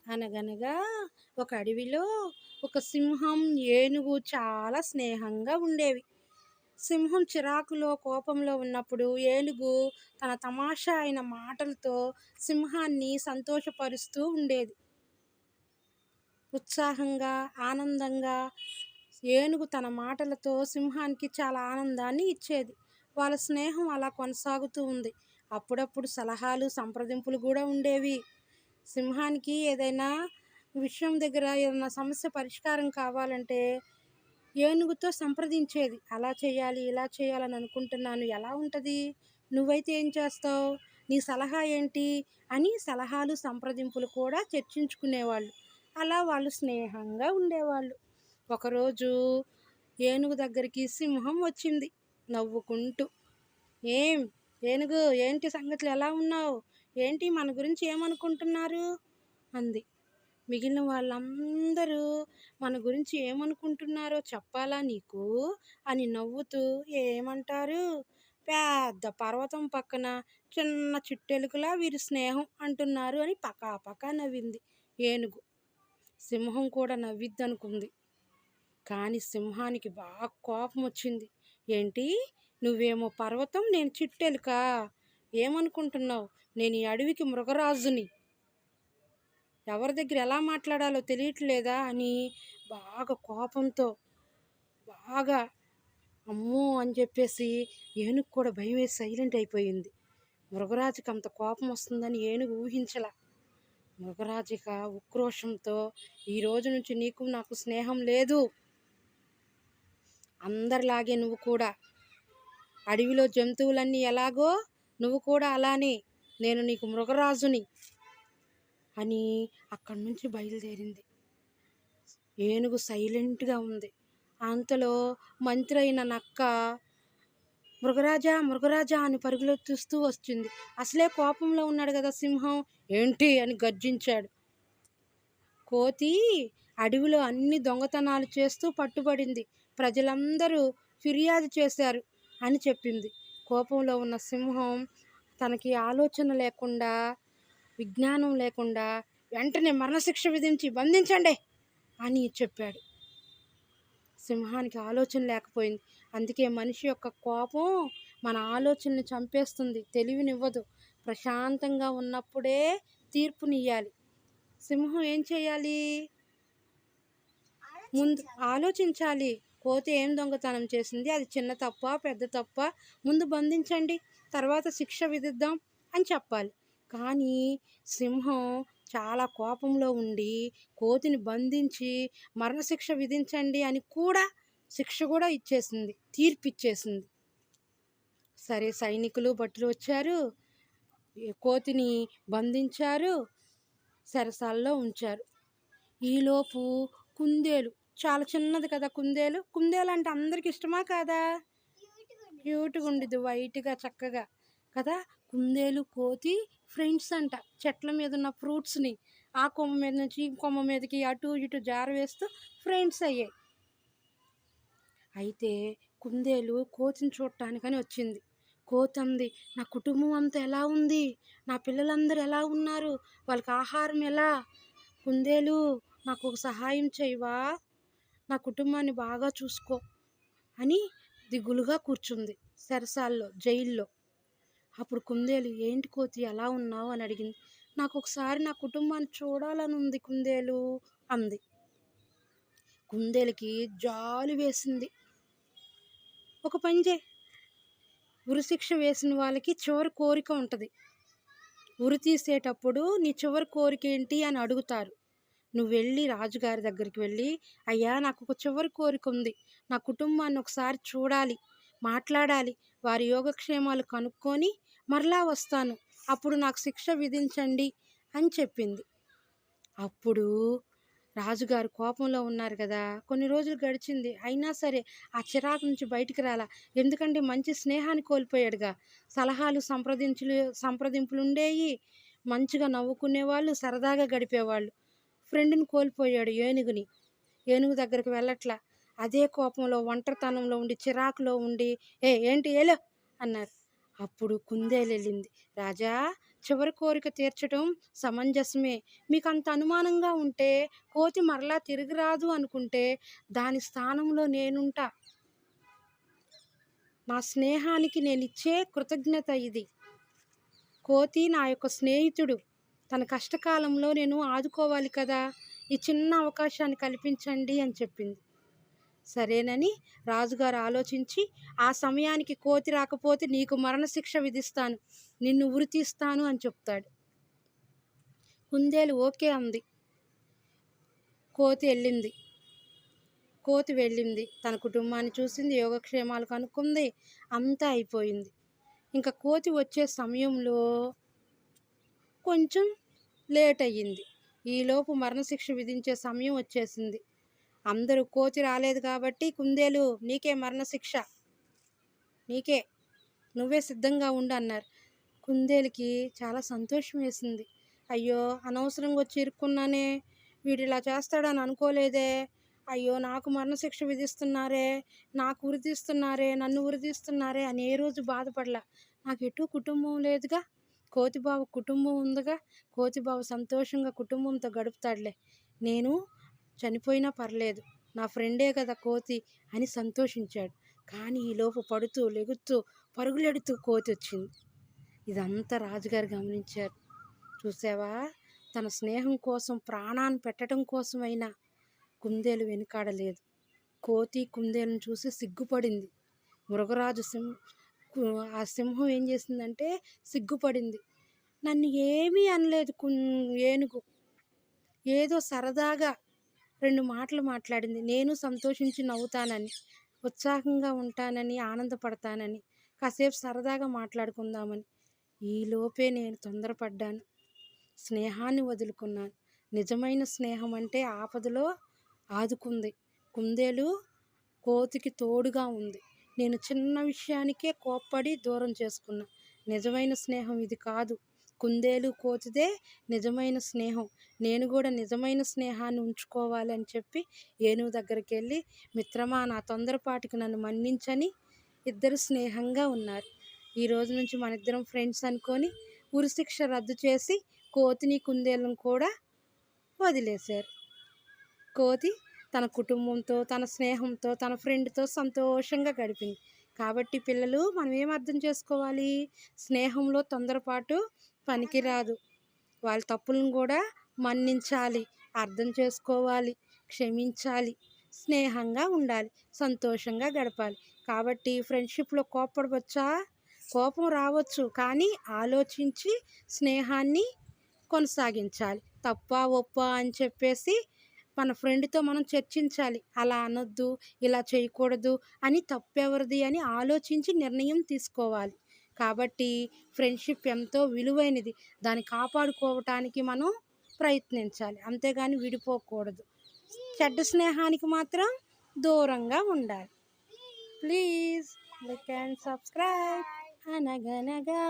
అనగనగా ఒక అడవిలో ఒక సింహం, ఏనుగు చాలా స్నేహంగా ఉండేవి. సింహం చిరాకులో, కోపంలో ఉన్నప్పుడు ఏనుగు తన తమాషా అయిన మాటలతో సింహాన్ని సంతోషపరుస్తూ ఉండేది. ఉత్సాహంగా, ఆనందంగా ఏనుగు తన మాటలతో సింహానికి చాలా ఆనందాన్ని ఇచ్చేది. వాళ్ళ స్నేహం అలా కొనసాగుతూ ఉంది. అప్పుడప్పుడు సలహాలు, సంప్రదింపులు కూడా ఉండేవి. సింహానికి ఏదైనా విషయం దగ్గర ఏదైనా సమస్య పరిష్కారం కావాలంటే ఏనుగుతో సంప్రదించేది. అలా చేయాలి, ఇలా చేయాలని అనుకుంటున్నాను. ఎలా ఉంటది? నువ్వైతే ఏం చేస్తావు? నీ సలహా ఏంటి? అని సలహాలు, సంప్రదింపులు కూడా చర్చించుకునేవాళ్ళు. అలా వాళ్ళు స్నేహంగా ఉండేవాళ్ళు. ఒకరోజు ఏనుగు దగ్గరికి సింహం వచ్చింది నవ్వుకుంటూ. "ఏం ఏనుగు, ఏంటి సంగతులు, ఎలా ఉన్నావు? ఏంటి మన గురించి ఏమనుకుంటున్నారు?" అంది. మిగిలిన వాళ్ళందరూ మన గురించి ఏమనుకుంటున్నారో చెప్పాలా నీకు అని నవ్వుతూ, ఏమంటారు, పెద్ద పర్వతం పక్కన చిన్న చిట్టెలుకలా వీరి స్నేహం అంటున్నారు అని పకాపకా నవ్వింది ఏనుగు. సింహం కూడా నవ్విద్దనుకుంది. కానీ సింహానికి బాగా కోపం వచ్చింది. ఏంటి, నువ్వేమో పర్వతం, నేను చిట్టెలుక, ఏమనుకుంటున్నావు? నేను ఈ అడవికి మృగరాజుని, ఎవరి దగ్గర ఎలా మాట్లాడాలో తెలియట్లేదా అని బాగా కోపంతో, బాగా అమ్మో అని చెప్పేసి ఏనుగు కూడా భయం వేసి సైలెంట్ అయిపోయింది. మృగరాజుకి అంత కోపం వస్తుందని ఏనుగు ఊహించలా. మృగరాజిక ఉక్రోషంతో, ఈ రోజు నుంచి నీకు నాకు స్నేహం లేదు, అందరిలాగే నువ్వు కూడా, అడవిలో జంతువులన్నీ ఎలాగో నువ్వు కూడా అలానే, నేను నీకు మృగరాజుని అని అక్కడి నుంచి బయలుదేరింది. ఏనుగు సైలెంట్గా ఉంది. అంతలో మంత్రి అయిన నక్క మృగరాజా మృగరాజా అని పరుగులెత్తుస్తూ వచ్చింది. అసలే కోపంలో ఉన్నాడు కదా సింహం. ఏంటి అని గర్జించాడు. కోతి అడవిలో అన్ని దొంగతనాలు చేస్తూ పట్టుబడింది, ప్రజలందరూ ఫిర్యాదు చేశారు అని చెప్పింది. కోపంలో ఉన్న సింహం తనకి ఆలోచన లేకుండా, విజ్ఞానం లేకుండా వెంటనే మరణశిక్ష విధించి బంధించండి అని చెప్పాడు. సింహానికి ఆలోచన లేకపోయింది. అందుకే మనిషి యొక్క కోపం మన ఆలోచనని చంపేస్తుంది, తెలివినివ్వదు. ప్రశాంతంగా ఉన్నప్పుడే తీర్పునియ్యాలి. సింహం ఏం చేయాలి? ముందు ఆలోచించాలి. కోతి ఏం దొంగతనం చేసింది, అది చిన్న తప్ప పెద్ద తప్ప, ముందు బంధించండి, తర్వాత శిక్ష విధిద్దాం అని చెప్పాలి. కానీ సింహం చాలా కోపంలో ఉండి కోతిని బంధించి మరణశిక్ష విధించండి అని కూడా శిక్ష కూడా ఇచ్చేసింది, తీర్పు ఇచ్చేసింది. సరే, సైనికులు భటులు వచ్చారు, కోతిని బంధించారు, చెరసాలలో ఉంచారు. ఈలోపు కుందేలు, చాలా చిన్నది కదా కుందేలు. కుందేలు అంటే అందరికి ఇష్టమా కాదా? క్యూట్గా ఉండిద్ది, వైట్గా చక్కగా కదా. కుందేలు కోతి ఫ్రెండ్స్ అంట. చెట్ల మీద ఉన్న ఫ్రూట్స్ని ఆ కొమ్మ మీద నుంచి ఈ కొమ్మ మీదకి అటు ఇటు జారవేస్తూ ఫ్రెండ్స్ అయ్యాయి. అయితే కుందేలు కోతిని చూడటానికని వచ్చింది. కోతి అంది, నా కుటుంబం అంతా ఎలా ఉంది, నా పిల్లలందరూ ఎలా ఉన్నారు, వాళ్ళకి ఆహారం ఎలా, కుందేలు నాకు ఒక సహాయం చేయవా, నా కుటుంబాన్ని బాగా చూసుకో అని దిగులుగా కూర్చుంది చెరసాల్లో, జైల్లో. అప్పుడు కుందేలు, ఏంటి కోతి ఎలా ఉన్నావు అని అడిగింది. నాకు ఒకసారి నా కుటుంబాన్ని చూడాలని ఉంది కుందేలు అంది. కుందేలుకి జాలి వేసింది. ఒక పని చేయి, ఉరిశిక్ష వేసిన వాళ్ళకి చివరి కోరిక ఉంటుంది. ఉరి తీసేటప్పుడు నీ చివరి కోరిక ఏంటి అని అడుగుతారు. నువ్వు వెళ్ళి రాజుగారి దగ్గరికి వెళ్ళి, అయ్యా నాకు ఒక చివరి కోరిక ఉంది, నా కుటుంబాన్ని ఒకసారి చూడాలి, మాట్లాడాలి, వారి యోగక్షేమాలు కనుక్కొని మరలా వస్తాను, అప్పుడు నాకు శిక్ష విధించండి అని చెప్పింది. అప్పుడు రాజుగారు కోపంలో ఉన్నారు కదా. కొన్ని రోజులు గడిచింది, అయినా సరే ఆ చిరాకు నుంచి బయటికి రాలా. ఎందుకంటే మంచి స్నేహాన్ని కోల్పోయాడుగా. సలహాలు సంప్రదింపులు ఉండేవి, మంచిగా నవ్వుకునేవాళ్ళు, సరదాగా గడిపేవాళ్ళు. ఫ్రెండ్ని కోల్పోయాడు, ఏనుగుని. ఏనుగు దగ్గరికి వెళ్ళట్లా. అదే కోపంలో, ఒంటరితనంలో ఉండి, చిరాకులో ఉండి, ఏంటి ఏలో అన్నారు. అప్పుడు కుందేలు వెళ్ళింది. రాజా, చివరి కోరిక తీర్చడం సమంజసమే. మీకంత అనుమానంగా ఉంటే కోతి మరలా తిరిగి రాదు అనుకుంటే దాని స్థానంలో నేనుంటా. నా స్నేహానికి నేనిచ్చే కృతజ్ఞత ఇది. కోతి నా యొక్క స్నేహితుడు. తన కష్టకాలంలో నేను ఆదుకోవాలి కదా! ఈ చిన్న అవకాశాన్ని కల్పించండి అని చెప్పింది. సరేనని రాజుగారు ఆలోచించి, ఆ సమయానికి కోతి రాకపోతే నీకు మరణశిక్ష విధిస్తాను, నిన్ను ఉరి తీస్తాను అని చెప్తాడు. కుందేలు ఓకే అంది. కోతి వెళ్ళింది. తన కుటుంబాన్ని చూసింది, యోగక్షేమాలు కనుక్కుంది, అంతా అయిపోయింది. ఇంకా కోతి వచ్చే సమయంలో కొంచెం లేట్ అయ్యింది. ఈలోపు మరణశిక్ష విధించే సమయం వచ్చేసింది. అందరూ కోతి రాలేదు కాబట్టి కుందేలు నీకే మరణశిక్ష, నీకే, నువ్వే సిద్ధంగా ఉండు అన్నారు. కుందేలుకి చాలా సంతోషం వేసింది. అయ్యో అనవసరంగా వచ్చి ఇరుక్కున్నానే, వీడు ఇలా చేస్తాడని అనుకోలేదే, అయ్యో నాకు మరణశిక్ష విధిస్తున్నారే, నాకు ఉరితీస్తున్నారే, నన్ను ఉరితీస్తున్నారే అని ఏ రోజు బాధపడలా. నాకు ఎటు కుటుంబం లేదుగా, కోతిబావ కుటుంబం ఉందిగా, కోతిబావ సంతోషంగా కుటుంబంతో గడుపుతాడులే, నేను చనిపోయినా పర్లేదు, నా ఫ్రెండే కదా కోతి అని సంతోషించాడు. కానీ ఈలోపు పడుతూ లెగుతూ పరుగులెడుతూ కోతి వచ్చింది. ఇదంతా రాజుగారు గమనించారు. చూసావా, తన స్నేహం కోసం ప్రాణాన్ని పెట్టడం కోసమైనా కుందేలు వెనుకాడలేదు. కోతి కుందేలును చూసి సిగ్గుపడింది. మృగరాజు ఆ సింహం ఏం చేసిందంటే సిగ్గుపడింది. నన్ను ఏమీ అనలేదు ఏనుగు, ఏదో సరదాగా 2 మాటలు మాట్లాడింది. నేను సంతోషించి నవ్వుతానని, ఉత్సాహంగా ఉంటానని, ఆనందపడతానని, కాసేపు సరదాగా మాట్లాడుకుందామని. ఈలోపే నేను తొందరపడ్డాను, స్నేహాన్ని వదులుకున్నాను. నిజమైన స్నేహం అంటే ఆపదలో ఆదుకుంది. కుందేలు కోతికి తోడుగా ఉంది. నేను చిన్న విషయానికే కోప్పడి దూరం చేసుకున్నా. నిజమైన స్నేహం ఇది కాదు. కుందేలు కోతిదే నిజమైన స్నేహం. నేను కూడా నిజమైన స్నేహాన్ని ఉంచుకోవాలి అని చెప్పి ఏనుగు దగ్గరికి వెళ్ళి, మిత్రమా నా తొందరపాటుకి నన్ను మన్నించని ఇద్దరు స్నేహంగా ఉన్నారు. ఈ రోజు నుంచి మన ఇద్దరం ఫ్రెండ్స్ అనుకొని ఉరిశిక్ష రద్దు చేసి కోతిని కుందేలను కూడా వదిలేశారు. కోతి తన కుటుంబంతో, తన స్నేహంతో, తన ఫ్రెండ్తో సంతోషంగా గడిపింది. కాబట్టి పిల్లలు మనం ఏం అర్థం చేసుకోవాలి, స్నేహంలో తొందరపాటు పనికిరాదు. వాళ్ళ తప్పులను కూడా మన్నించాలి, అర్థం చేసుకోవాలి, క్షమించాలి, స్నేహంగా ఉండాలి, సంతోషంగా గడపాలి. కాబట్టి ఫ్రెండ్షిప్లో కోపడవచ్చా, కోపం రావచ్చు, కానీ ఆలోచించి స్నేహాన్ని కొనసాగించాలి. తప్పా ఒప్పా అని చెప్పేసి మన ఫ్రెండ్తో మనం చర్చించాలి. అలా అనొద్దు, ఇలా చేయకూడదు అని, తప్పెవరిది అని ఆలోచించి నిర్ణయం తీసుకోవాలి. కాబట్టి ఫ్రెండ్షిప్ ఎంతో విలువైనది, దాన్ని కాపాడుకోవటానికి మనం ప్రయత్నించాలి, అంతేగాని విడిపోకూడదు. చెడ్డ స్నేహానికి మాత్రం దూరంగా ఉండాలి. Please like and subscribe. అనగనగా